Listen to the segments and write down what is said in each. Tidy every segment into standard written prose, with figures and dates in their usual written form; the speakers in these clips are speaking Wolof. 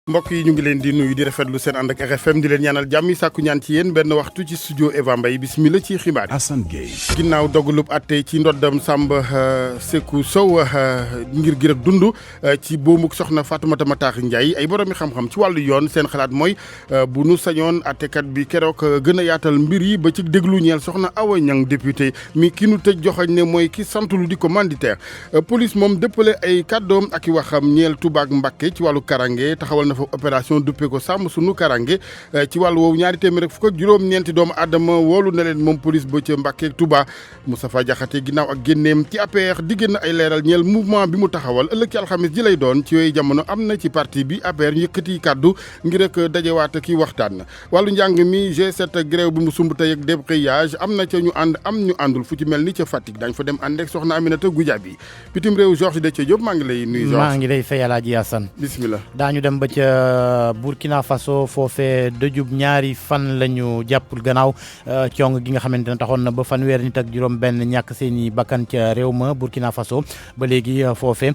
mbokk yi ñu ngi leen di nuyu di rafetlu seen ànd ak RFM di leen ñaanal jàmm yi sàkku ñaan ci yéen benn waxtu ci studio Eva Mbaye bismillah ci xibaar yi. Assane Gueye. ginnaaw dogalub atte ci ndoddam Samba Sékou Sow ngir gi rek dund ci boomuk soxna Fatoumata Matar Ndiaye ay boromi xam-xam ci wàllu yoon seen xalaat mooy bu nu sañoon attekat bi keroog gën a yaatal mbir yi ba ci déglu ñeel soxna Awa Niang député mi ki nu tëj joxañ ne mooy ki santulu di commanditaire police moom dëppale ay kàddoom ak i waxam ñeel Touba ak Mbacké ci wàllu karange taxawal na fa opération duppe ko sàmm sunu karange ci wàllu woowu ñaari téeméer fukk ak juróom-ñeenti doomu aadama woolu na leen moom police ba ca Mbacké ak Touba Moustapha Diakhaté ginnaaw ak génneem ci APR di génn ay leeral ñeel mouvement bi mu taxawal ëllëg ci alxamis ji lay doon ci yooyu jamono am na ci parti bi APR ñu yëkkati kàddu ngir rek dajewaat ki waxtaan wàllu njàng mi G7 grève bi mu sumb tey ak débrayage am na ca ñu ànd am ñu àndul fu ci mel ni ca Fatick daañu fa dem ànd ak soxna Aminata Goudiaby bitim réew Georges Déthié Diop maa ngi lay nuyu Georges maa ngi lay fay Alaaji Assane bismillah daañu dem ba ca Burkina Faso foofee dëjub ñaari fan la ñu jàppul gannaaw cong gi nga xamante ne taxoon na ba fanweer nit ak juróom benn ñàkk seeni bakkan ca réew ma Burkina Faso ba léegi foofee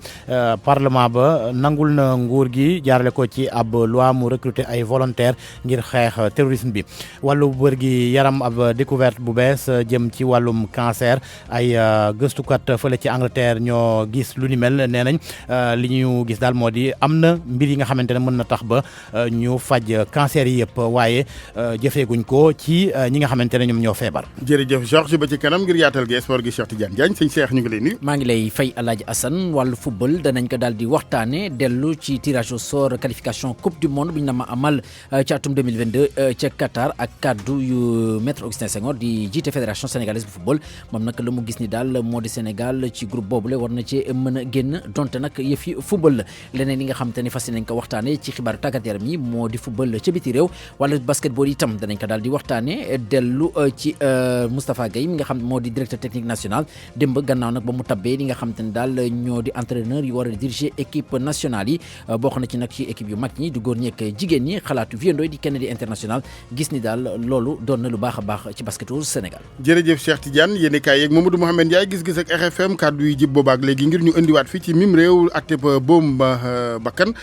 parlement ba nangul na nguur gi jaarale ko ci ab loi mu recruter ay volontaire ngir xeex terrorisme bi wàllu wër gi yaram ab découverte bu bees jëm ci wàllum cancer ay gëstukat fële ci Angleterre ñoo gis lu ni mel nee nañ li ñu gis daal moo di am na mbir yi nga xamante ne mën na tax ba ñu faj cancer yi yëpp waaye jëfeeguñ ko ci ñi nga xamante ne ñoom ñoo feebar. jërëjëf Georges ba ci kanam ngir yaatal gi sport gi Cheikh Tidiane Diagne sëñ Cheikh ñu ngi lay nuyu. maa ngi lay fay Alaaji Assane wàllu football danañ ko daal di waxtaane dellu ci tirage au sort qualification coupe du monde bi ñu na ma amal ci atum 2022 ca Qatar ak kaddu yu maître Augustin Senghor di jiite fédération sénégalaise bu football moom nag la mu gis ni daal moo di Sénégal ci groupe boobule war na ci mën a génn donte nag yëf yi football la leneen li nga xamante ni fas nañ ko waxtaane ci xibaaru tàggat yaram yi moo di football ca biti réew wala basketball itam danañ ko daal di waxtaane dellu ci Moustapha Gueye mi nga xam moo di directeur technique national démb gannaaw nag ba mu tabbee li nga xamante ne daal ñoo di entraîneur yu war a diriger équipe nationale yi bokk na ci nag ci équipe yu mag ñi du góor ñi ak jigéen ñi xalaatu viandooy di kenn di international gis ni daal loolu doon na lu baax a baax ci basketu Sénégal. jërëjëf Cheikh Tidiane yéen kaay yeeg Mamadou Mouhamed Ndiaye gis-gis ak RFM kàddu yi jib boobaak léegi ngir ñu indiwaat fii ci mim réew atte ba boom bakkan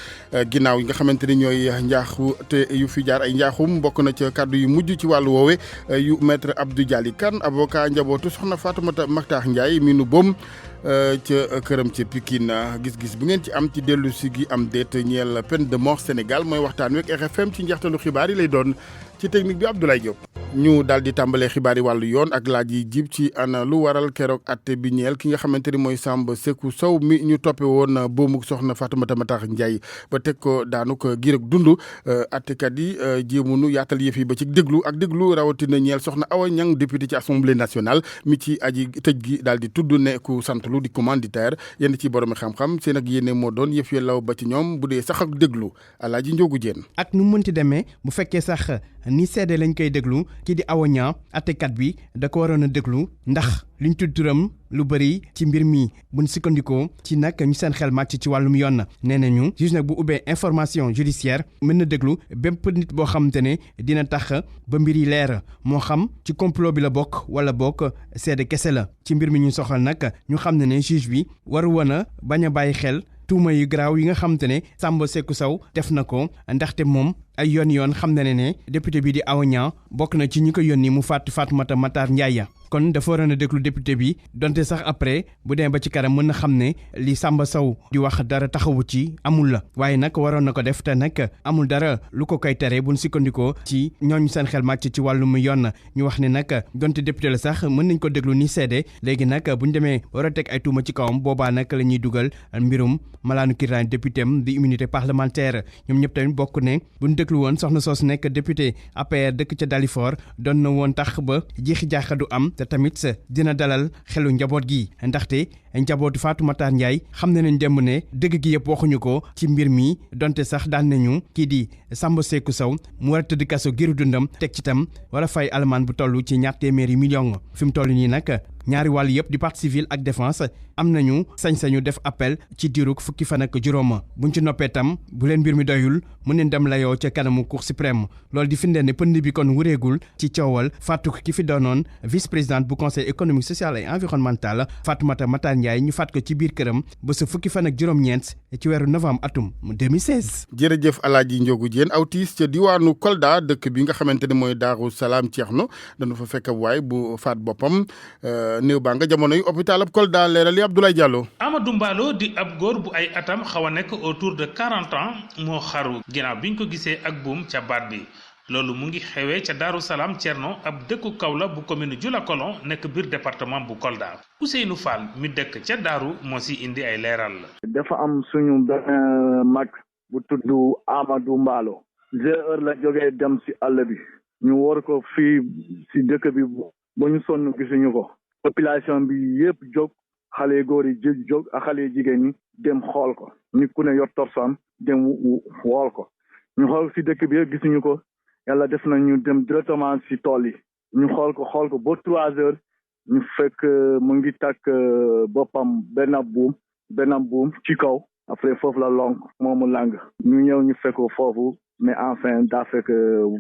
ginnaaw yi nga xamante ni ñooy njaaxu te yu fi jaar ay njaaxum bokk na ca kàddu yu mujj ci wàllu woowe yu maître Abdou Dialy Kane avocat njabootu soxna Fatoumata Matar Ndiaye mi nu boom ca këram ca Pikine gis-gis bu ngeen ci am ci dellu si gi am déet ñeel peine de mort Sénégal mooy waxtaan week RFM ci njeextalu xibaar yi lay doon ci technique bi Abdoulaye Diop. ñu daal di tàmbalee xibaar yi wàllu yoon ak laaj yi jib ci ana lu waral keroog atte bi ñeel ki nga xamante ni mooy Samba Sékou Sow mi ñu toppe woon boomuk soxna Fatoumata Matar Ndiaye ba teg ko daanu ko giir ak dund attekat yi jéemunu yaatal yëf yi ba ci déglu rawatina ñeel soxna Awa Niang député ci assemblée nationale mi ci aji tëj gi daal di tudd ne ku santlu di commanditaire yenn ci borom xam-xam seen ak yéene moo doon yëf ya law ba ci ñoom bu dee sax ak déglu Alaaji Njogu Jéen ak nu mënti demee bu fekkee sax ni seede lañ koy déglu kii di Awa Niang attekat bi da ko waroon a déglu ndax liñ tudd turam lu bëri ci mbir mi buñ sukkandikoo ci nag ñu seen xel màcc ci wàllum yoon na nee nañu juge nag bu ubbee information judiciaire mën na déglu bépp nit boo xamante ne dina tax ba mbir yi leer moo xam ci complot bi la bokk wala bokk seede kese la ci mbir mi ñu soxal nag ñu xam ne juge bi waru woon a bañ a bàyyi xel tuuma yu garaaw yi nga xamante ne Samba Sékou Sow def na ko ndaxte moom ay yoon xam na ne député bi di Awa Niang bokk na ci ñi ko yónni mu Fatoumata Matar Ndiaye kon dafa waroon a déglu député bi donte sax après bu demee ba ci kanam mën na xam ne li Samba Sow di wax dara taxawu ci amul la waaye nag waroon na ko def te nag amul dara lu ko koy tere buñ sukkandikoo ci ñooñu seen xel màcc ci wàllum yoon ñu wax ne nag donte député la sax mën nañ ko déglu ni seede léegi nag buñ demee war a teg ay tuuma ci kawam boobaa nag la ñuy dugal mbirum malaanu kiraan député am di immunité parlementaire ñoom ñëpp tamit bokk ne buñ déglu woon soxna soos nekk député APR dëkk ca Dalifort doon na woon tax ba jeexi jaaxa du am te tamit dina dalal xelu njaboot gi ndaxte njabootu Fatoumata Ndiaye xam nañ dem ne dëgg gi yëpp waxuñu ko ci mbir mi donte sax daan nañu kii di Samba Sékou Sow mu war a tëdd kaso giru dundam teg ci tam wala fay alamaan bu toll ci 200 millions fi mu toll nii nag ñaari wàll yëpp di partie civile ak défense am nañu sañ-sañu def appel ci diirug fukki fan ak juróom buñ ci noppee tam bu leen mbir mi doyul mën neen dem layoo ca kanamu cour suprême loolu di firndeel ne pënd bi kon wureegul ci coowal faatu ki fi doonoon vice présidente bu conseil économique social et environnemental Fatoumata Matar Ndiaye ñu faat ko ci biir këram ba sa fukki fan ak juróom-ñeent ci weeru novembre atum 2016. jërëjëf Alaaji Njogu Jéen aw tiis ca diwaanu Kolda dëkk bi nga xamante ne mooy Daaru Salaam Ceerno dañu fa fekk waay bu faat boppam néew baa nga jamono yi hôpital ab Kolda leeral yi Abdoulaye Diallo. Amadou Mballo di ab góor bu ay atam xaw a nekk autour de 40 ans moo xaru ginnaaw biñ ko gisee ak buum ca baat bi loolu mu ngi xewee ca Daaru Salaam Ceerno ab dëkku Kaolack bu commune Dioulacolon nekk biir département bu Kolda Ousseynou Fall mi dëkk ca Daaru moo si indi ay leeral. dafa am suñu benn mag bu tudd Amadou Mballo 2h la jógee dem si àll bi ñu war ko fii si dëkk bi ba ñu sonn gisuñu ko population bi yëpp jóg xale góor yi jóg ak xale jigéen ñi dem xool ko nit ku ne yor torsam dem wool ko ñu xool si dëkk bi yëpp gisuñu ko yàlla def na ñu dem directement si tool yi ñu xool ko ba 3h ñu fekk mu ngi takk boppam benn buum ci kaw après foofu la lonk moomu lang ñu ñëw ñu fekk foofu mais enfin daa fekk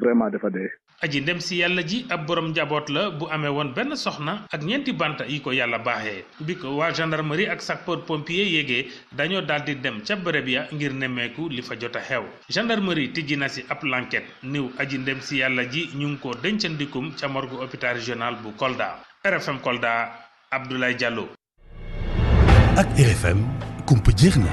vraiment dafa dee. aji ndem si yàlla ji ab borom njaboot la bu amee woon benn soxna ak ñeenti bant yi ko yàlla baaxee bi ko waa gendarmerie ak sapeur pompier yéegee dañoo daal di dem ca bërëb ya ngir nemmeeku li fa jot a xew gendarmerie tijji na si ab l'enquête niw aji ndem si yàlla ji ñu ngi ko dencandikum ca morgue hôpital régional bu Kolda RFM Kolda Abdoulaye Diallo. ak RFM kumpa jeex na.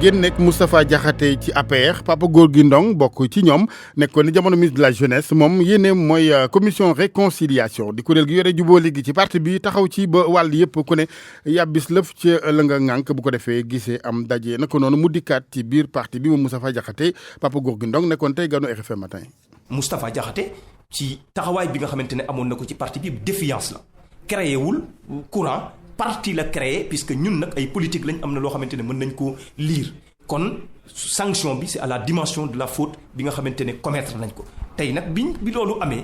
génneeg Moustapha Diakhaté ci APR Papa Gorgui Ndong bokk ci ñoom nekkoon ni jamono ministre de la jeunesse moom yéene mooy commission réconciliation di kuréel gi yore jubóo léegi ci parti bi taxaw ci ba wàll yëpp ku ne yàbbis lëf ci la nga ŋànk bu ko defee gisee am daje naka noonu mu dikkaat ci biir parti bi moom Moustapha Diakhaté Papa Gorgui Ndong nekkoon tey ganu RFM matin. Moustapha Diakhaté ci taxawaay bi nga xamante ne amoon na ko ci parti bi défiance la créé wul courant. parti la créé puisque ñun nag ay politique lañ am na loo xamante ne mën nañ ko lire kon sanction bi c'est à la dimension de la faute bi nga xamante ne commettre nañ ko tey nag bi loolu amee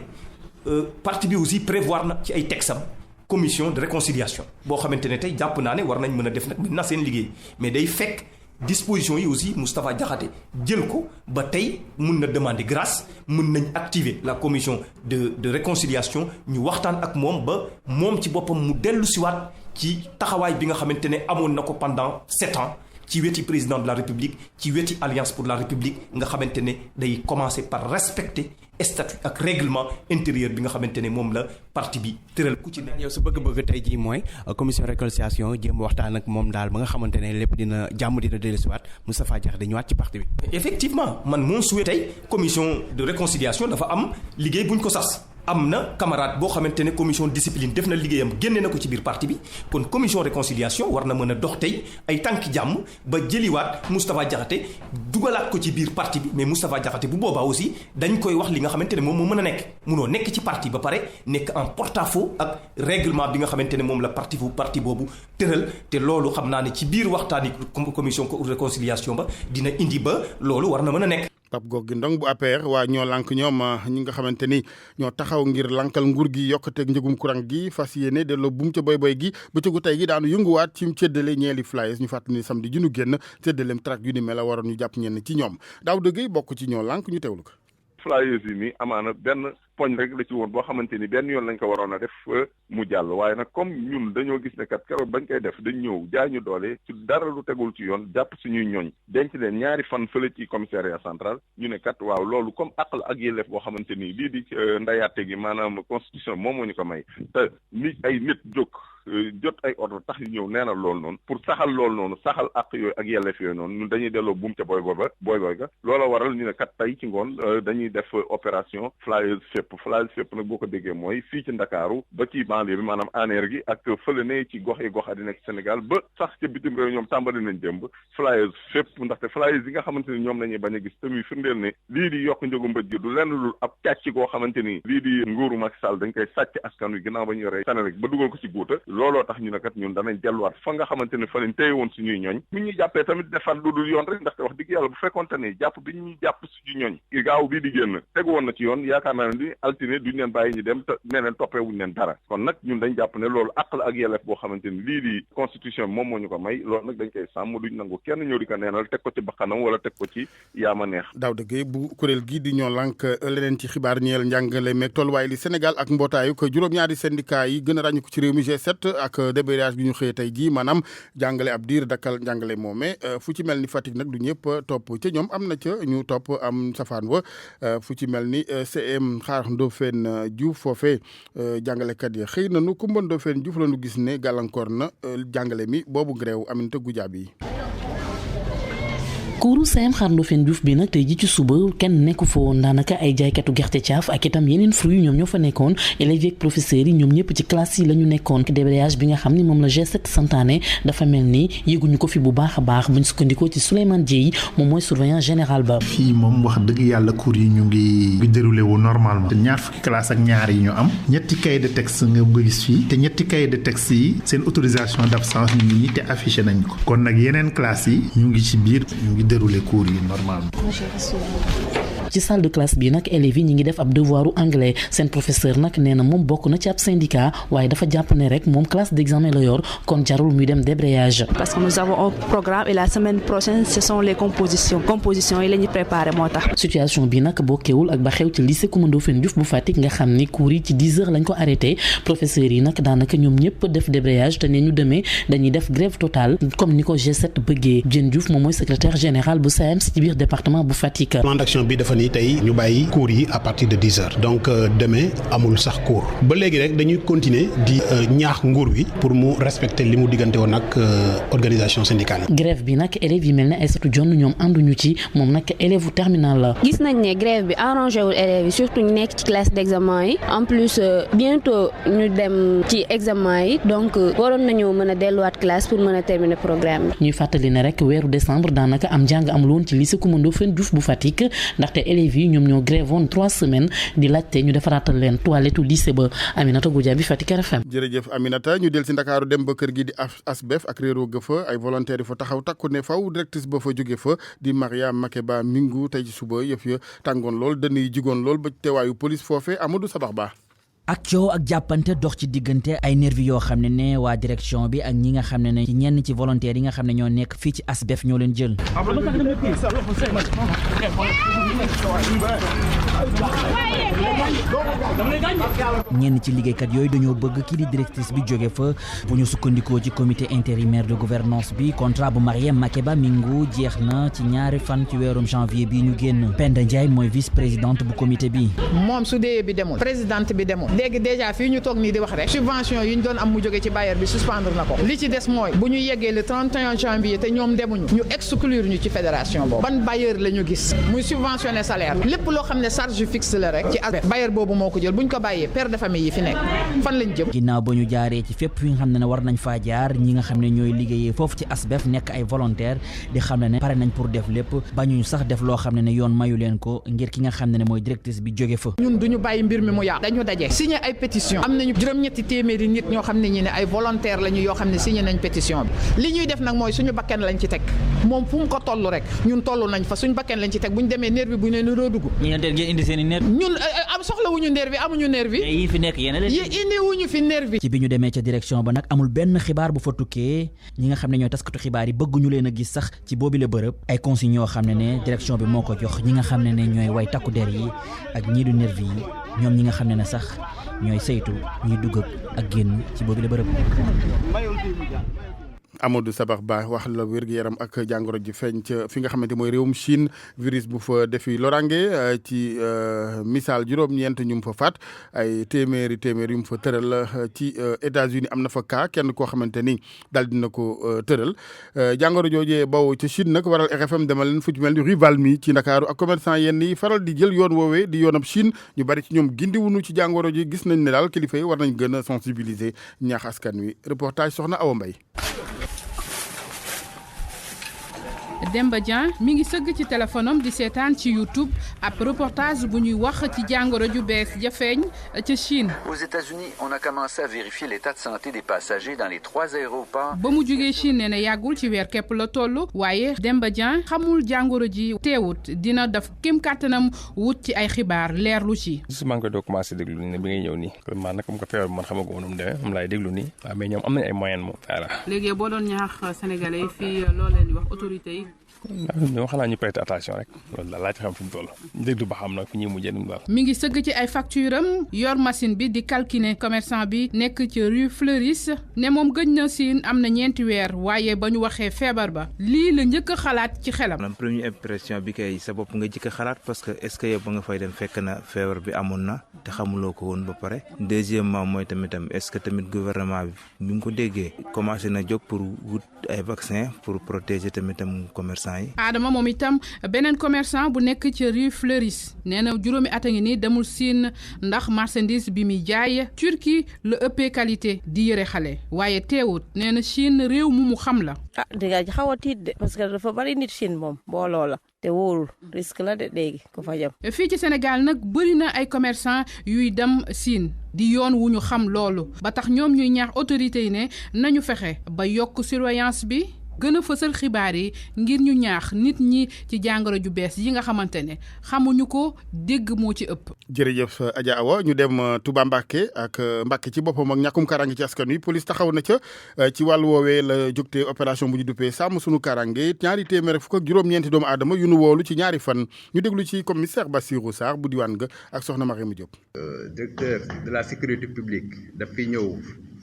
parti bi aussi prévoir na ci ay texam commission de réconciliation boo xamante ne tey jàpp naa ne war nañ mën a def nag maintenant seen liggéey mais day fekk disposition yi aussi Moustapha Diakhaté jël ko ba tey mun na demander grâce mun nañ activer la commission de réconciliation ñu waxtaan ak moom ba moom ci boppam mu dellu siwaat ci taxawaay bi nga xamante ne amoon na ko pendant 7 ans ci weti président de la République ci weti Alliance pour la République nga xamante ne day commencer par respecter statut ak règlement intérieur bi nga xamante ne moom la parti bi tëral ku ci nekk. yow sa bëgg-bëgg tey jii mooy commission réconciliation jéem waxtaan ak moom daal ba nga xamante ne lépp dina jàmm dina dellusiwaat Moustapha Diakhaté ñëwaat ci parti bi. effectivement man mon souhait tey commission de réconciliation dafa am liggéey buñ ko sas. am na camarade boo xamante ne commission discipline def na liggéeyam génne na ko ci biir parti bi kon commission réconciliation war na mën a dox tey ay tànki jàmm ba jëliwaat Moustapha Diakhaté dugalaat ko ci biir parti bi mais Moustapha Diakhaté bu boobaa aussi dañ koy wax li nga xamante ne moom moo mën a nekk munoo nekk ci parti ba pare nekk en porte-à-faux ak règlement bi nga xamante ne moom la parti boobu tëral te loolu xam naa ne ci biir waxtaani commission réconciliation ba dina indi ba loolu war na mën a nekk. Pape Gorgui Ndong bu APR waa ñoo lànk ñoom ñi nga xamante ni ñoo taxaw ngir lankal nguur gi yokkateeg njëgum courant gi fas yéene delloo buum ca boy gi bëccëgu tey gi daanu yënguwaat ci séddale ñeeli flyers ñu fàttali ni samedi ju ñu génn séddaleem track yu ni mel la waroon ñu jàpp ñenn ci ñoom daaw dëggee bokk ci ñoo lànk ñu teewlu ko. flyers yi nii amaana benn poñ rek la ci woon boo xamante ni benn yoon lañ ko waroon a def mu jàll waaye nag comme ñun dañoo gis ne kat keroog bañ koy def dañ ñëw jaay ñu doole ci dara lu tegul ci yoon jàpp suñuy ñooñ denc leen ñaari fan fële ci commissariat central ñu ne kat waaw loolu comme àq la ak yelleef boo xamante ni lii di ndayaate gi maanaam constitution moom moo ñu ko may te ni ay nit jóg jot ay ordre tax yu ñëw neenal loolu noonu pour saxal loolu noonu saxal àq yooyu ak yelleef yooyu noonu ñun dañuy delloo buum ca boy ga loola waral ñu ne kat tey ci ngoon dañuy def opération flyers fépp nag boo ko déggee mooy fii ci Ndakaaru ba ci banlieue bi maanaam aneer gi ak fële ne ci gox yi gox di nekk Sénégal ba sax ca bitim réew ñoom tàmbali nañ démb flyers fépp ndaxte flyers yi nga xamante ni ñoom lañuy bañ a gis te muy firndeel ne lii di yokk njëgu mbëj gi du lenn lu ab càcc koo xamante ni lii di nguuru Macky Sall dañ koy sàcc askan wi ginnaaw ba ñu yoree Sénégal ba dugal ko ci guuta looloo tax ñu ne kat ñun danañ delluwaat fa nga xamante ne fa lañ téye woon suñuy ñooñ bu ñuy jàppee tamit defar lu dul yoon rek ndaxte wax dëgg yàlla bu fekkoonte ne jàpp bi ñuy jàpp suñu ñooñ gaaw bii di génn tegu woon na ci yoon yaakaar naa ne ni altine duñ leen bàyyi ñu dem te nee leen toppee wuñ leen dara kon nag ñun dañ jàpp ne loolu àq la ak yelleef boo xamante ni lii di constitution bi moom moo ñu ko may loolu nag dañ koy sàmm duñ nangu kenn ñëw di ko neenal teg ko ci bakkanam wala teg ko ci yaama neex. daaw dëgg bu kuréel gii di ñoo lànk leneen ci xibaar ñeel njàngale meeg tolluwaay li Sénégal ak mbootaayu ko juróom-ñaari syndicat yi gën a ràññu ko ci réew mi G7 ak débrayage bi ñu xëyee tey jii maanaam jàngale ab diir dakkal njàngale moome fu ci mel ni Fatick nag du ñëpp topp ca ñoom am na ca ñu topp am safaan wa fu ci mel ni CM Xaar Ndofène Diouf foofee jàngalekat yi xëy nañu Kumba Ndofène Diouf la ñu gis ne gàllankoor na jàngale mi boobu grève Aminata Goudiaby yi kuuru CM Xaar Ndofène Diouf bi nag tey ji ci suba kenn nekku fa woon daanaka ay jaaykatu gerte caaf ak itam yeneen fruits ñoom ñoo fa nekkoon élèves yi ak professeurs yi ñoom ñëpp ci classe yi la ñu nekkoon débrayage bi nga xam ni moom la G7 santaane dafa mel ni yëguñu ko fi bu baax a baax buñ sukkandikoo ci Souleymane Dieye moom mooy surveillant général ba. fii moom wax dëgg yàlla cours yi ñu ngi déroulé wu normalement ñaar fukki classe ak ñaar yi ñu am ñetti cahier de texte nga gis fii te ñetti cahier de texte yi seen autorisation d'absence ñu ngi nii te affiché nañ ko kon nag yeneen classe yi ñu ngi ci biir ñu ngi déroulé cours yi normalement. ci salle de classe bi nag élèves yi ñi ngi def ab devoiru anglais seen professeur nag nee na moom bokk na ci ab syndicat waaye dafa jàpp ne rek moom classe d'examen la yor kon jarul muy dem débrayage. parce que nous avons un programme et la semaine prochaine ce sont les compositions yi la ñuy préparé moo tax. situation bi nag bokkeewul ak ba xew ci lycée Coumba Ndoffène Diouf bu Fatick nga xam ni cours yi ci 10 heures lañ ko arrêté professeurs yi nag daanaka ñoom ñëpp def débrayage te ne ñu demee dañuy def grève totale comme ni ko G7 bëggee Diène Diouf moom mooy secrétaire général bu SAEMS ci biir département bu Fatick. plan d'action bi dafa ni tey ñu bàyyi cours yi à partir de 10 heures donc demain amul sax cours ba léegi rek dañuy continuer di ñaax nguur wi pour mu respecter li mu diggante woon ak organisation syndicale yi. grève bi nag élèves yi mel ne Aïssatou Dione ñoom ànduñu ci moom nag élève terminal la. gis nañ ne grève bi arrangé wul élèves yi surtout ñu nekk ci classe d'examen yi en plus bientôt ñu dem ci examen yi donc waroon nañoo mën a delluwaat classe pour mën a terminer programme bi. ñuy fàttali ne rek weeru décembre daanaka am njàng amul woon ci lycée Coumba Ndoffène Diouf bu Fatick ndaxte élèves yi ñoom ñoo grève woon 3 semaines di laajte ñu defaraatal leen toilette lycée ba. Aminata Goudiaby Fatick RFM. jërëjëf Aminata ñu del si Ndakaaru dem ba kër gi di ASBEF ak réeroo ga fa ay volontaires yi fa taxaw takku ne faw directrice ba fa jóge fa di Maria Makeba Mingu tey ci suba yëf ya tàngoon lool dënn yi jigoon lool ba teewaayu police foofee Amadou Sabax Ba. ak coow ak jàppante dox ci diggante ay nervi yoo xam ne waa direction bi ak ñi nga xam ne ci ñenn ci volontaires yi nga xam ne ñoo nekk fii ci ASBEF ñoo leen jël. ñenn ci liggéeykat yooyu dañoo bëgg kii di directrice bi jóge fa bu ñu sukkandikoo ci comité intérimaire de gouvernance bi contrat bu Mariam Makeba Mingu jeex na ci ñaari fan ci weerum janvier bi ñu génn. Penda Ndiaye mooy vice présidente bu comité bi. moom su dee bi demul présidente bi demul. léegi déjà fii ñu toog nii di wax rek subvention yi ñu doon am mu jóge ci bailleur bi suspendre na ko li ci des mooy bu ñu yeggee le 31 janvier te ñoom demuñu ñu exclure ñu ci fédération boobu ban bailleur la ñu gis muy subventionné salaire lépp loo xam ne charge fixe la rek ci ASBEF bailleur boobu moo ko jël bu ñu ko bàyyee père de famille yi fi nekk fan lañ jëm. ginnaaw ba ñu jaaree ci fépp fi nga xam ne war nañ faa jaar ñi nga xam ne ñooy liggéeyee foofu ci ASBEF nekk ay volontaire di xam ne pare nañ pour def lépp bañuñu sax def loo xam ne yoon mayu leen ko ngir ki nga xam ne mooy directrice bi jóge fa. ñun duñu bàyyi mbir mi mu yàqu dañu daje signé ay pétition am nañu juróom-ñetti téeméeri nit ñoo xam ne ñi ne ay volontaire lañu yoo xam ne signé nañ pétition bi li ñuy def nag mooy suñu bakken lañ ci teg moom fu mu ko toll rek ñun toll nañ fa suñu bakken lañ ci teg bu ñu demee nervi bu ne ni doo dugg ngeen indi seen i nervi ñun am soxlawuñu nervi amuñu nervi yi fi nekk yéen leen indi wuñu fi nervi ci bi ñu demee ca direction ba nag amul benn xibaar bu fa tukkee ñi nga xam ne ñooy taskatu xibaar yi bëgguñu leen a gis sax ci boobi la bërëb ay consignes yoo xam ne direction bi moo ko jox ñi nga xam ne ñooy way takku der yi ak ñii du nervi yi ñoom ñi nga xam ne sax ñooy saytu ñuy dugg ak génn ci boobu la bërëb. Amadou Sabax Ba wax la wér-gu-yaram ak jàngoro ji feeñ ca fi nga xamante mooy réewum Chine virus bu fa defi lorange ci misaal juróom-ñeent ñu mu fa faat ay téeméeri yu mu fa tëral ci États-Unis am na fa cas kenn koo xamante ni daal dina ko tëral jàngoro joojee bawoo ca Chine nag waral RFM demal leen fu ci mel ni rival mi ci Ndakaaru ak commerçant yenn yi faral di jël yoon woowee di yoonam Chine ñu bari ci ñoom gindiwuñu ci jàngoro ji gis nañ ne daal kilifa yi war nañ gën a sensibiliser ñaax askan wi reportage soxna Awa Mbaye Demba Dieng mi ngi sëgg ci téléphone am di seetaan ci YouTube ab reportage bu ñuy wax ci jàngoro ju bees ja feeñ ca Chine. Aux États-Unis, on a commencé à vérifier l'état de santé des passagers dans les 3 aéroports. ba mu jógee Chine nee na yàggul ci weer képp la toll waaye Demba Dieng xamul jàngoro ji teewut dina def kem kàttanam wut ci ay xibaar leerlu ci. maa ngi koy doo commencé déglu ni bi ngay ñëw nii man nag comme que feebar bi man xamagu ma nu mu demee moom laay déglu nii waaw mais ñoom am nañ ay moyens moom voilà. léegi boo doon ñaax sénégalais yi fii loo leen di wax autorité yi. ñoo xanaa ñu prêter attention rek loolu daal laa ci xam fi mu toll déglu ba xam nag fi ñuy mujjee ni mu daal. mi ngi sëgg ci ay facture am yor machine bi di calculer commerçant bi nekk ci rue Fleuris ne moom gëj na siin am na 4 weer waaye ba ñu waxee feebar ba lii la njëkk a xalaat ci xelam. man première impression bi kay sa bopp nga jëkk a xalaat parce que est-ce que yow ba nga fay dem fekk na feebar bi amoon na te xamuloo ko woon ba pare deuxièmement mooy tamitam est-ce que tamit gouvernement bi mu ko déggee commencé na jóg pour wut ay vaccin pour protéger tamitam commerçant yi. Adama moom itam beneen commerçant bu nekk ci rue Fleuris nee na juróomi at a ngi nii demul Siin ndax marchandise bi muy jaay Turquie la ëppee qualité di yëre xale waaye teewut nee na Chine réew mu xam la. ah dinga xaw a tiit de parce que dafa bari nit Chine moom booloo la te wóorul risque la de léegi ko fa jëm. fii ci Sénégal nag bëri na ay commerçant yuy dem Siin di yoon wu ñu xam loolu ba tax ñoom ñuy ñaax autorités yi ne nañu fexe ba yokk surveillance bi. gën a fësal xibaar yi ngir ñu ñaax nit ñi ci jàngoro ju bees yi nga xamante ne xamuñu ko dégg moo ci ëpp. jërëjëf Adja Awa ñu dem Touba Mbacké ak Mbacké ci boppam ak ñàkkum kaaraange ci askan wi police taxaw na ca ci wàllu woowee la jógtee opération bu ñu duppee sàmm sunu kaaraange 200 doomu aadama yu nu woolu ci ñaari fan ñu déglu ci commissaire Bassirou Sarr bu diwaan ga ak soxna Mariama Diop. directeur de la sécurité publique daf fi ñëw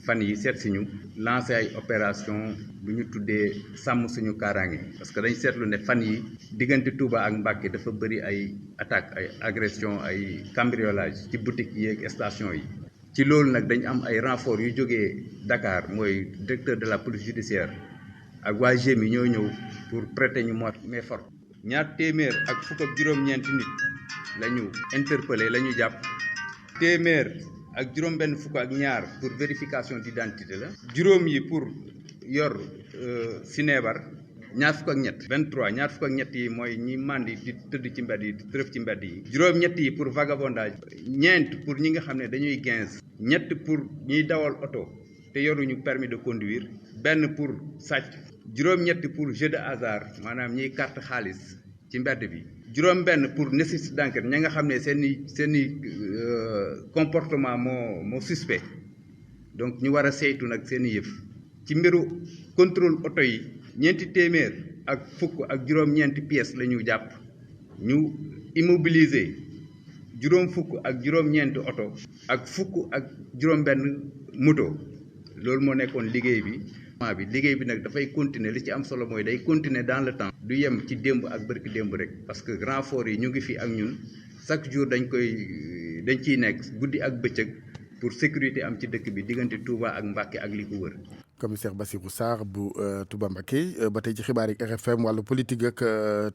fan yi seet si ñu lancé ay opération bu ñu tuddee sàmm suñu kaaraange parce que dañ seetlu ne fan yi diggante Touba ak Mbacké dafa bëri ay attaque ay agression ay cambriolage ci boutique yi ak station yi ci loolu nag dañ am ay renfort yu jógee Dakar mooy directeur de la police judiciaire ak waa GMI ñoo ñëw pour prêter ñu main forte 257 nit la ñu interpellé la ñu jàpp ak juróom-benn fukk ak ñaar pour vérification d'identité la juróom yi pour yor sineebar ñaar fukk ak ñett 23 ñaar fukk ak ñett yi mooy ñi màndi di tëdd ci mbedd yi di tërëf ci mbedd yi juróom-ñett yi pour vagabondage ñeent pour ñi nga xam ne dañuy 15 ñett pour ñiy dawal oto te yoruñu permis de conduire benn pour sàcc juróom-ñett pour jeu de hasard maanaam ñiy carte xaalis ci mbedd bi juróom benn pour nécessité d'enquête ña nga xam ne seeni comportement moo suspect donc ñu war a saytu nag seeni yëf ci mbiru contrôle oto yi 400 ak fukk ak juróom-ñeenti pièces la ñu jàpp ñu immobiliser juróom fukk ak juróom-ñeenti oto ak fukk ak juróom benn moto loolu moo nekkoon liggéey bi liggéey bi nag dafay continuer li ci am solo mooy day continuer dans le temps du yem ci démb ak bërki démb rek parce que renfort yi ñu ngi fi ak ñun chaque jour dañ ciy nekk guddi ak bëccëg pour sécurité am ci dëkk bi diggante Touba ak Mbacké ak li ko wër. commissaire Bassirou Sarr bu Touba Mbacké ba tey ci xibaar yi RFM wàllu politique ak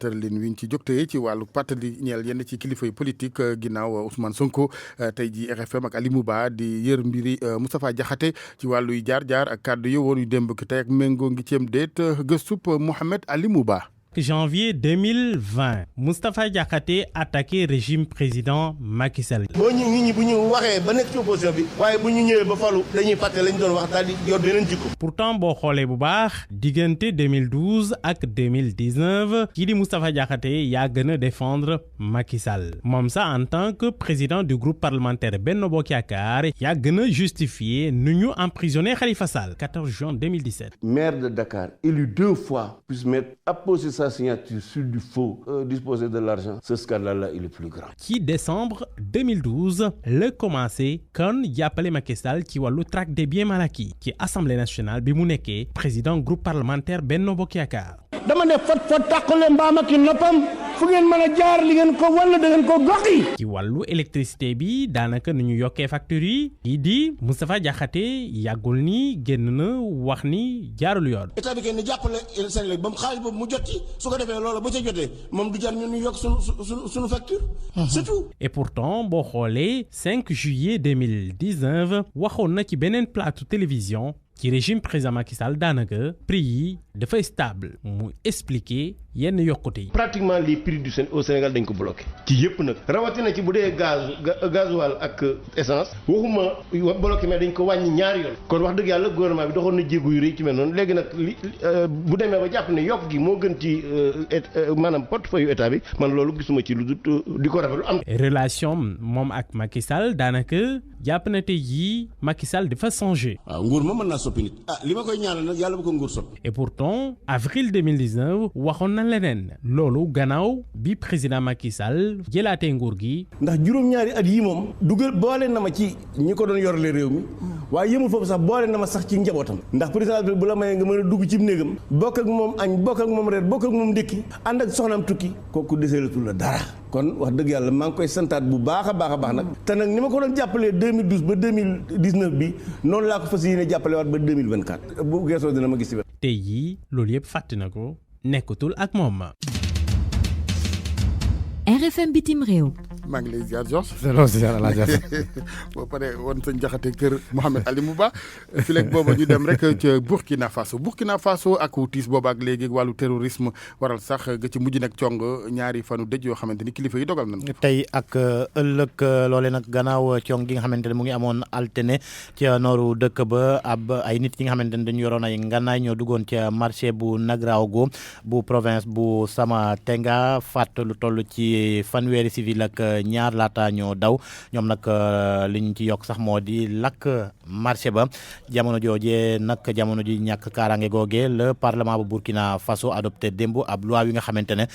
tëralin wi ñu ci jógtee ci wàllu pàttali ñeel yenn ci kilifa yi politique ginnaaw Ousmane Sonko tey ji RFM ak Alimou Ba di yër mbiri Moustapha Diakhaté ci wàllu yu jaar-jaar ak kàddu yi woon yu démb ki tey ak méngoo ngi ceem déet gëstub Mohamed Alimou Ba. Janvier 2020, Moustapha Diakhaté attaqué régime président Macky Sall. boo ñu nit ñi bu ñu waxee ba nekk ci opposition bi waaye bu ñu ñëwee ba falu dañuy fàtte lañ doon wax daal di yor beneen jikko. Pourtant boo xoolee bu baax diggante 2012 ak 2019 kii di Moustapha Diakhaté yaa gën a défendre Macky Sall moom sax en tant que président du groupe parlementaire Benno Bokk Yaakaar yaa gën a justifier nu ñu emprisonné Khalifa Sall 14 juin 2017. Maire de Dakar élu 2 fois puisse mettre apposer sa signature sur du faux disposer de l'argent, ce scandale-là il est plus grand. Ci décembre 2012 la commencé kon jàppale Macky Sall ci wàllu traque des biens mal acquis ci assemblée nationale bi mu nekkee président groupe parlementaire Benno Bokk Yaakaar. dama ne fot tàqale mbaam ak noppam fu ngeen mën a jaar li ngeen ko walla da ngeen ko goxi. ci wàllu électricité bi daanaka nu ñu yokkee facture yi kii di Moustapha Diakhaté yàggul ni génn na wax ni jaarul yoon. état bi kenn ni jàppale Sénégal ba mu xaalis boobu mu jot ci su ko defee loolu ba ca jotee moom du jar ñu yokk sunu facture. c'est tout. et pourtant boo xoolee 5 juillet 2019 waxoon na ci beneen plateau télévision ci régime président Macky Sall daanaka prix yi dafay stable mu expliquer yenn yokkute yi. pratiquement les prix du au Sénégal dañ ko bloqué ci yëpp nag rawatina ci bu dee gasoil ak essence waxuma bloqué mais dañ ko wàññi ñaari yoon kon wax dëgg yàlla gouvernement bi doxoon na jéego yu rëy ci mel noonu léegi nag li bu demee ba jàpp ne yokk gi moo gën ci maanaam portefeuille état bi man loolu gisuma ci lu di ko rafetlu am. relation moom ak Macky Sall daanaka jàpp na tey jii Macky Sall dafa changé. waaw nguur ma mën naa soppi nit li ma koy ñaanal nag yàlla bu ko nguur soppi. et pourtant avril 2019 waxoon na leneen loolu gannaaw bi président Macky Sall jëlaatee nguur gi. ndax juróom-ñaari at yii moom dugal boole na ma ci ñi ko doon yorle réew mi waaye yëmul foofu sax boole na ma sax ci njabootam ndax président bi bu la mayee nga mën a dugg ci néegam bokk ak moom añ bokk ak moom reer bokk ak moom ndékki ànd ak soxnaam tukki kooku deseelatul la dara kon wax dëgg yàlla maa ngi koy santaat bu baax a baax nag te nag ni ma ko doon jàppalee 2012 ba 2019 bi noonu laa ko fas yéene jàppale waat ba 2024 bu geesoo dina ma gis ci wet. tey jii loolu yëpp fàtte na ko nekkatul ak moom. RFM bitim réew. maa ngi lay ziar Georges. delloo ziar la ziar. boo paree woon sëñ Jaxate kër Mouhamed Ali Mouba fi léegi booba ñu dem rek ca Burkina Faso ak tiis booba ak léegi wàllu terrorisme waral sax ga ci mujj nag cong ñaari fanu dëj yoo xamante ni kilifa yi dogal nañ. tey ak ëllëg loole nag gannaaw cong gi nga xamante ne mu ngi amoon altine ca nooru dëkk ba ab ay nit yi nga xamante ne dañu yoroon ay ngànnaay ñoo duggoon ca marché bu Nagraogo bu province bu Sama-Tenga faat lu toll ci fanweeri civil ak ñaar laata ñoo daw ñoom nag liñ ci yokk sax moo di lakk marché ba jamono joojee nag jamono ji ñàkk kaaraange googee le parlement bu Burkina Faso adopté démb ab loi yi nga xamante ne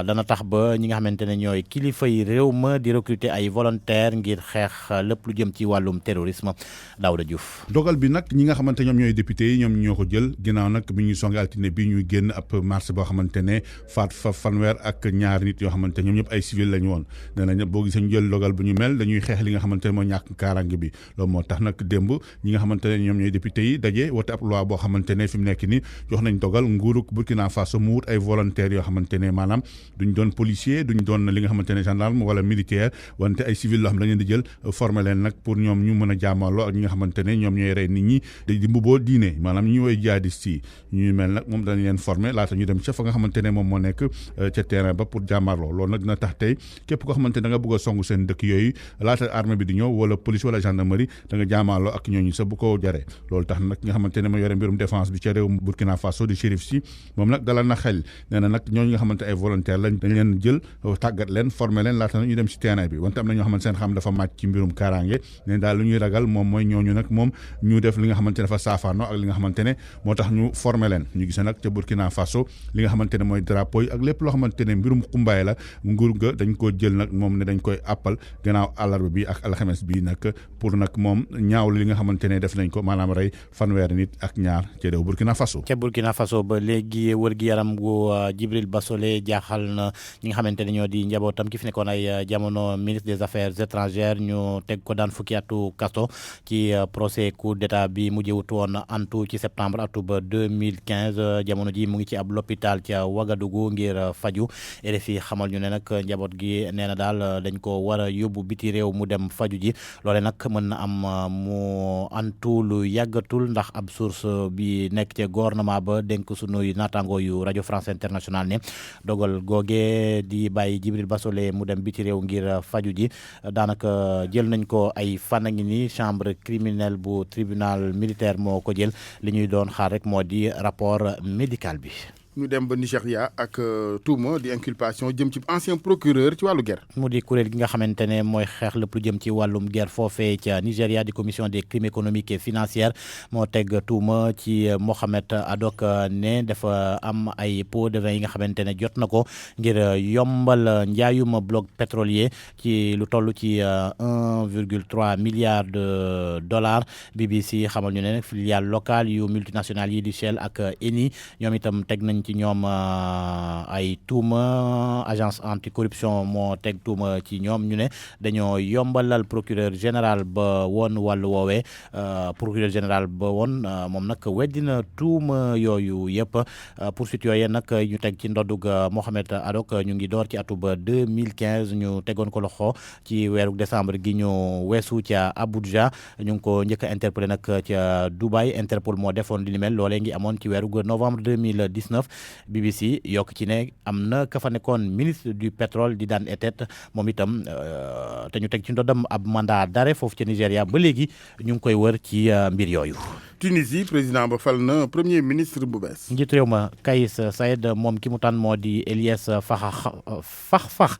dana tax ba ñi nga xamante ne ñooy kilifa yi réew ma di recruter ay volontaire ngir xeex lépp lu jëm ci wàllum terrorisme. Daouda Diouf. dogal bi nag ñi nga xamante ñoom ñooy député yi ñoom ñoo ko jël ginnaaw nag bi ñuy songi altine bi ñuy génn ab marché boo xamante ne faat fa fanweer ak ñaari nit yoo xamante ñoom ñëpp ay civil lañu woon nee nañ boo gisee ñu jël dogal bu ñu mel dañuy xeex li nga xamante ne mooy ñàkk kaaraange bi loolu moo tax nag démb ñi nga xamante ne ñoom ñooy député yi daje wote ab loi boo xamante ne fi mu nekk ni jox nañ dogal nguurug Burkina Faso mu wut ay volontaires yoo xamante ne maanaam duñ doon policier duñ doon li nga xamante ne gendarme wala militaire wante ay civil loo xam ne dañ leen di jël former leen nag pour ñoom ñu mën a jaamaloo ak ñi nga xamante ne ñoom ñooy rey nit ñi di mbubboo diine maanaam ñi woy jihadiste yi ñuy mel nag moom dañ leen former laata ñu dem ca fa nga xamante ne moom moo nekk ca terrain ba pour jaamarloo loolu nag dina tax tey képp koo xamante da nga bëgg a songu seen dëkk yooyu laata armée bi di ñëw wala police wala gendarmerie da nga jaamaaloo ak ñooñu sa bu ko jaree loolu tax nag nga xamante ne ma yore mbirum défense bi ca réew Burkina Faso di shérif si moom nag dalal na xel nee na nag ñooñu nga xamante ay volontaire lañ dañ leen jël tàggat leen former leen laata ñu dem ci terrain bi wante am na ñoo xamante seen xam dafa màcc ci mbirum kaaraange ne daal lu ñuy ragal moom mooy ñooñu nag moom ñu def li nga xamante ne dafa saafaano ak li nga xamante ne moo tax ñu former leen ñu gis nag ca Burkina Faso li nga xamante ne mooy drapeau yi ak lépp loo xamante ne mbirum xumbaay la nguur ga dañ ko jël nag moom ne dañ koy àppal gannaaw àllarba bi ak alxames bi nag pour nag moom ñaaw li nga xamante ne def nañ ko maanaam rey fanweeri nit ak ñaar ca réew Burkina Faso. ca Burkina Faso ba léegi wër gi yaram gu Djibril Basolé jaaxal na ñi nga xamante ne ñoo di njabootam ki fi nekkoon ay jamono ministre des affaires étrangères ñu teg ko daan fukki atu kaso ci procès coup d'état bi mujjewut woon antu ci septembre atub 2015 jamono ji mu ngi ci ab l'hôpital ca Ouagadougou ngir faju RFI xamal ñu ne nag njaboot gi nee na daal dañ ko war a yóbbu biti réew mu dem faju ji loole nag mën na am mu antu lu yàggatul ndax ab source bi nekk ca gouvernement ba dénk sunuy naataango yu rajo France Internationale ne dogal googe di bàyyi Djibril Basolé mu dem biti réew ngir faju ji daanaka jël nañ ko ay fan a ngi ni chambre criminelle bu tribunal militaire moo ko jël li ñuy doon xaar rek moo di rapport médical bi. ñu dem ba Nigéria ak tuuma di inculpation jëm ci ancien procureur ci wàllu guerre. mu di kuréel gi nga xamante ne mooy xeex lépp lu jëm ci wàllum guerre foofee ca Nigéria di commission des crimes économiques et financiers moo teg tuuma ci Mohamed Adok ne dafa am ay pots de vin yi nga xamante ne jot na ko ngir yombal njaayum bloc pétrolier ci lu toll ci 1,3 milliard de dollars BBC xamal ñu ne filiale locale yu multinationales yi di Shell ak Eni ñoom itam teg nañ ci ñoom ay tuuma agence anticorruption moo teg tuuma ci ñoom ñu ne dañoo yombalal procureur général ba woon wàllu woowee procureur général ba woon moom nag weddina tuuma yooyu yëpp poursuite yooyu nag ñu teg ci ndoddug Mohamed Adok ñu ngi door ci atub 2015 ñu tegoon ko loxo ci weeru décembre gi ñu weesu ca Abuja ñu ngi ko njëkk a interpellé nag ca Dubai Interpol moo defoon li ni mel loolee ngi amoon ci weeru novembre 2019 BBC yokk ci ne am na ka fa nekkoon ministre du pétrole di daan etet moom itam te ñu teg ci ndodam ab mandat d'arrêt foofu ci Nigéria ba léegi ñu ngi koy wër ci mbir yooyu. Tunisie président ba fal na premier ministre bu bees. njiit réew ma Kais Saied moom ki mu tànn moo di Elias Fax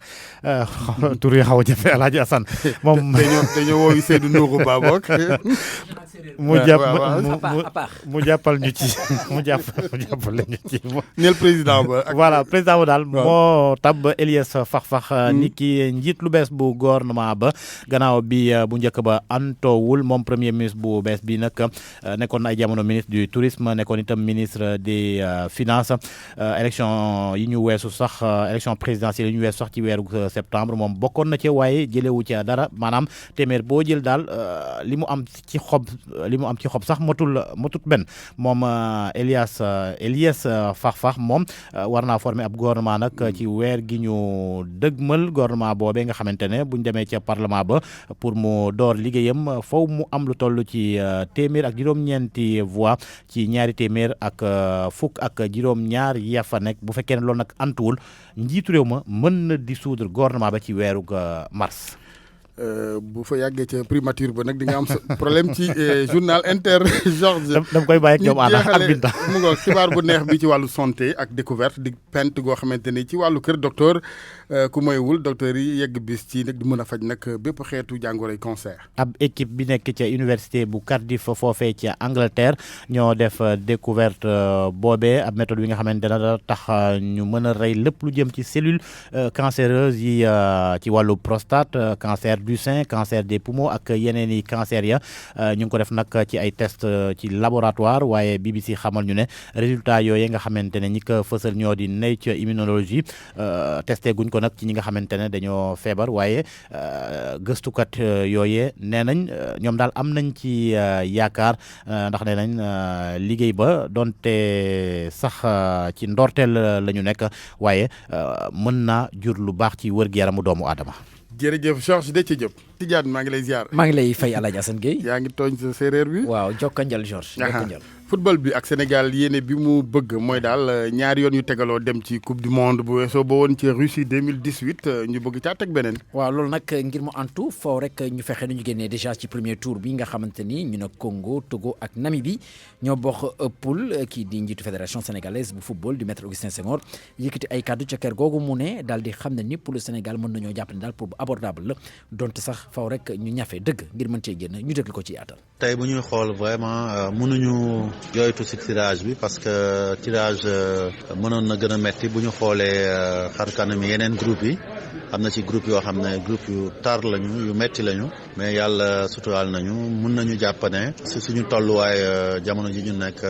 tur yi xaw a jafe El Hadj Assane moom dañoo wooyu Seydou Nourou Ba bokk mu jàppal ñu ci mu jàppale ñu ci. neel président ba. voilà président ba daal moo tab Elias Fax ni ki njiit lu bees bu gouvernement ba gannaaw bi bu njëkk ba antowul moom premier ministre bu bees bi nag nekkoon ay jamono ministre du tourisme nekkoon itam ministre des finances élection yi ñu weesu sax élection présidentielle yi ñu weesu sax ci weeru septembre moom bokkoon na ci waaye jëlewu ci dara maanaam téeméer boo jël daal li mu am ci xob sax matut benn moom Elias Fax moom war naa former ab gouvernement nag ci weer gi ñu dëgmal gouvernement boobee nga xamante ne buñ demee ca parlement ba pour mu door liggéeyam foofu mu am lu toll ci téeméer ak juróom-ñeenti voix ci ñaari téeméer ak fukk ak juróom-ñaar ya fa nekk bu fekkee ne loolu nag antuwul njiitu réew ma mën na dissoudre gouvernement ba ci weeru mars. bu fa yàggee ca primature ba nag di nga am problème ci journal Inter Georges. dama koy bàyyi ak ñoom ak Binta mu ngoog xibaar bu neex bi ci wàllu santé ak découverte di pent goo xamante ni ci wàllu kër docteur ku moywul docteur yi yegg bis ci nag di mën a faj nag bépp xeetu jàngoroy cancer. ab équipe bi nekk ca université bu Cardiff foofee ca Angleterre ñoo def découverte boobee ab méthode bi nga xamante ne da tax ñu mën a rey lépp lu jëm ci cellules cancéreuses yi ci wàllu prostate cancer du sein cancer des poumons ak yeneen i cancer ya ñu ngi ko def nag ci ay test ci laboratoire waaye BBC xamal ñu ne résultat yooyu nga xamante ne ñi ko fësal ñoo di Nature Immunology testé guñ ko nag ci ñi nga xamante ne dañoo feebar waaye gëstukat yooyee nee nañ ñoom daal am nañ ci yaakaar ndax nee nañ liggéey ba donte sax ci ndorteel la ñu nekk waaye mën naa jur lu baax ci wër-gu-yaramu doomu aadama. jërëjëf Georges de ci jëp Tidiane maa ngi lay ziar. maa ngi lay fay El Hadj Assane Gueye. yaa ngi tooñ sa séeréer bi. waaw jokkanjal Georges jokkanjal. football bi ak Sénégal yéene bi mu bëgg mooy daal ñaari yoon yu tegaloo dem ci coupe du monde bu weesoo ba woon ci Russie 2018 ñu bëgg caa teg beneen. waaw loolu nag ngir mu antu foofu rek ñu fexe nañu génnee déjà ci premier tour bi nga xamante ni ñu ne Congo Togo ak Namibie ñoo bokk poule kii di njiitu fédération sénégalaise bu football di maître Augustin Senghor yëkkati ay kàddu ca kër googu mu ne daal di xam ne ni pour le Sénégal mën nañoo jàpp ne daal pour bu abordable la donte sax foofu rek ñu ñafe dëgg ngir mën cee génn ñu déglu ko ci yaatal. tey bu ñuy xool vraiment mënuñu jooytu ci tirage bi parce que tirage mënoon na gën a metti bu ñu xoolee xar kanam yeneen groupe yi am na ci groupe yoo xam ne groupe yu tar lañu yu metti lañu mais yàlla suturaal nañu mun nañu jàpp ne si suñu tolluwaay jamono ji ñu nekk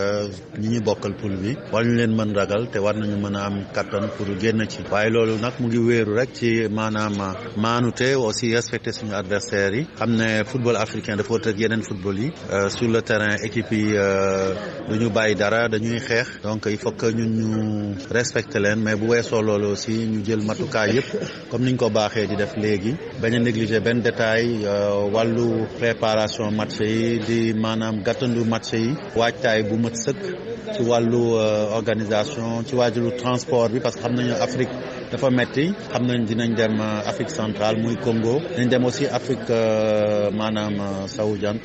ñi ñu bokkal poule bi war ñu leen mën ragal te war nañu mën a am kattan pour génn ci waaye loolu nag mu ngi wéeru rek ci maanaam maanute aussi respecter suñu adversaires yi xam ne football africain dafa wut ak yeneen football yi sur le terrain équipe yi duñu bàyyi dara dañuy xeex donc il faut que ñun ñu respecter leen mais bu weesoo loolu aussi ñu jël matukaay yëpp comme niñ ko baaxee di def léegi bañ a négliger benn détail wàllu préparation match yi di maanaam gàttandu match yi waajtaay bu mat sëkk ci wàllu organisation ci wàllu transport bi parce que xam nañu Afrique dafa metti xam nañ dinañ dem Afrique centrale muy Congo dinañ dem aussi Afrique maanaam sowu jant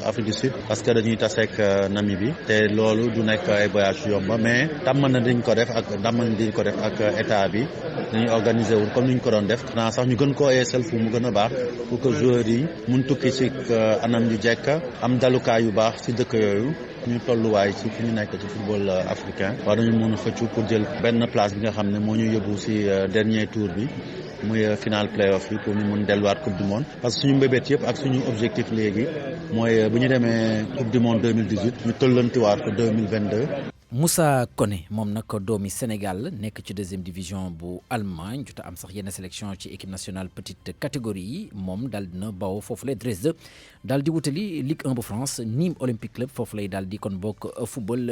Afrique du Sud parce que dañuy taseek Namibie te loolu du nekk ay voyage yomba mais tàmm na diñ ko def ak état bi dañuy organiser wu comme ni ñu ko doon def xanaa sax ñu gën koo yeesal fu mu gën a baax pour que joueurs yi mun tukki ci anam yu jekk am dalukaay yu baax ci dëkk yooyu ñu tolluwaay ci fi ñu nekk ci football africain war nañu mën a xëccu pour jël benn place bi nga xam ne moo ñu yóbbu ci dernier tour bi muy final playoff yi pour ñu mun delluwaat coupe du monde parce que suñu mbébét yëpp ak suñu objectif léegi mooy bu ñu demee coupe du monde 2018 ñu tollantiwaat ko 2022. Moussa Koné moom nag doomi Sénégal nekk ci deuxième division bu Allemagne jot a am sax yenn sélection ci équipe nationale petite catégorie yi moom daal dina bawoo foofu lay Dresde daal di wutali Ligue 1 bu France Nîmes Olympique Club foofu lay daal di kon bokk football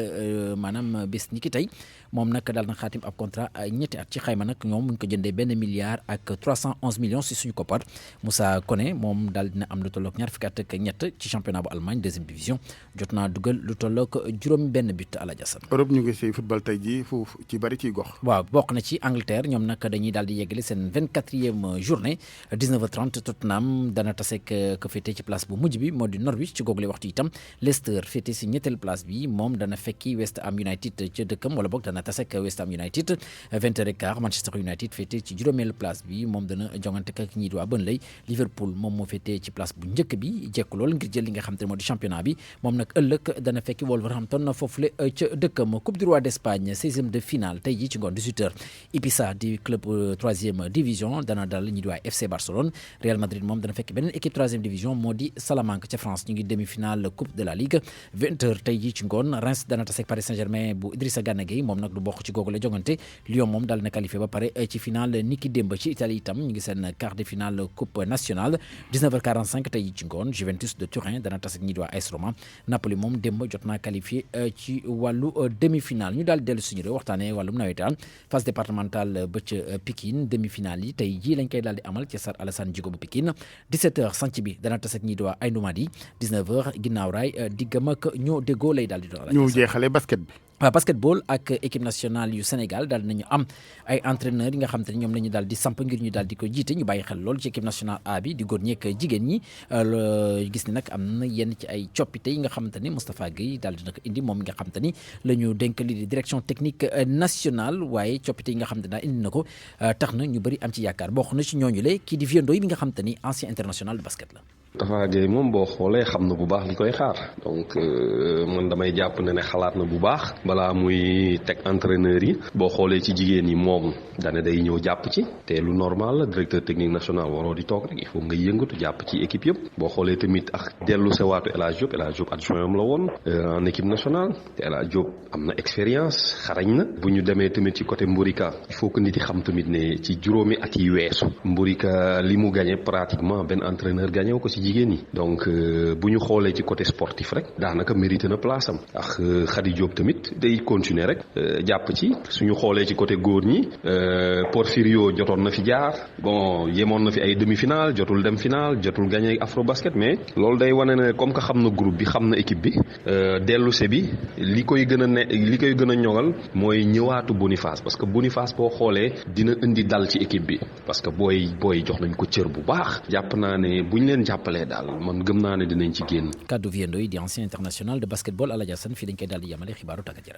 maanaam bés ni ki tey moom nag daal na xaatim ab contrat ñetti at ci xayma nag ñoom muñ ko jëndee $1 milliard ak 311 millions si suñu koppar Moussa Koné moom daal dina am lu tollook ñaar fukki at ak ñett ci championnat bu Allemagne deuxième division jot naa dugal lu tollook juróom benn but à la Jassane. Europe ñu ngi si football tey jii foofu ci bari ciy gox. waaw bokk na ci Angleterre ñoom nag dañuy daal di yeggale seen 24e journée 19h30 Tottenham dana taseek ko féete ci place bu mujj bi moo di Norwich ci google waxtu itam Leicester féete si ñetteel place bi moom dana fekki West Ham United ca dëkkam wala boog dana taseek West Ham United 20h15 Manchester United féete ci juróomeel place bi moom dana jongante ak ñii di waa Burnley Liverpool moom moo féete ci place bu njëkk bi jekku lool ngir jël li nga xam te ne moo di championnat bi moom nag ëllëg dana fekki Wolverhampton foofule ca dëkkam Coupe du Roi d'Espagne 16e de finale tey jii ci ngoon 18h Ibiza di club 3e division dana dal ñi di waa FC Barcelone Real Madrid moom dana fekk beneen équipe 3e division moo di Salamanque ca France ñu ngi demi-finale Coupe de la Ligue 20h tey jii ci ngoon Reims dana tase ak Paris Saint-Germain bu Idrissa Gana Gueye moom nag du bokk ci googu la jongante Lyon moom dal na qualifié ba pare ci finale niki démb ci Italie itam ñu ngi seen quart de finale Coupe nationale 19h45 tey jii ci ngoon Juventus de Turin dana tase ak ñi di waa AS Roma Napoli moom démb jot naa qualifié ci wàllu demi-finale ñu daal dellu suñu réew waxtaanee wàllum nawetaan phase départementale ba ca Pikine demi-finale yi tey jii lañ koy daal di amal ci Stade Alassane Djigo bu Pikine 17h sanc bi dana tase ak ñi di waa Aïnou Mady 19h ginnaaw raay diggam ak ñoo déggoo lay daal di doon. ñu jeexalee basket bi. waaw basketball ak équipe nationale yu Sénégal daal nañu am ay entraîneurs yi nga xam te ne ñoom la ñu daal di samp ngir ñu daal di ko jiite ñu bàyyi xel lool ci équipe nationale A bi di góor ñeek jigéen ñi gis ni nag am na yenn ci ay coppite yi nga xam te ni Moustapha Gueye daal di na ko indi moom mi nga xam te ni la ñu dénk li di direction technique nationale waaye coppite yi nga xam te daal indi na ko tax na ñu bëri am ci yaakaar bokk na ci ñooñu le kii di Vieux Ndoye mi nga xam te ni ancien international de basket la. Tafa Gueye moom boo xoolee xam na bu baax li koy xaar donc man damay jàpp ne xalaat na bu baax balaa muy teg entraîneur yi boo xoolee ci jigéen yi moom dane day ñëw jàpp ci te lu normal la directeur technique national waroo di toog rek il faut nga yëngatu jàpp ci équipe yëpp boo xoolee tamit ak dellu sewaatu El Hadj Diop adjoint am la woon en équipe nationale te El Hadj Diop am na expérience xarañ na bu ñu demee tamit ci côté Mbourika il faut que nit yi xam tamit ne ci juróomi at yi weesu Mbourika li mu gagné pratiquement benn entraîneur gagné ko ci jigéen ñi donc bu ñu xoolee ci côté sportif rek daanaka mérité na place am ak Khady Diop tamit day continuer rek jàpp ci suñu xoolee ci côté góor ñi Porfirio jotoon na fi jaar bon yemoon na fi ay demi-finale jotul dem finale jotul gagné Afrobasket mais loolu day wane ne comme que xam na groupe bi xam na équipe bi delluse bi li koy gën a ñoŋal mooy ñëwaatu Boniface parce que Boniface boo xoolee dina indi dal ci équipe bi parce que booy jox nañ ko cër bu baax jàpp naa ne buñ leen jàppalee daal man gëm naa ne dinañ ci génn. kaddu Vieux Ndoye di ancien international de basketball à la Diassane fii dañ koy daal di yamale xibaaru tàggat yaram.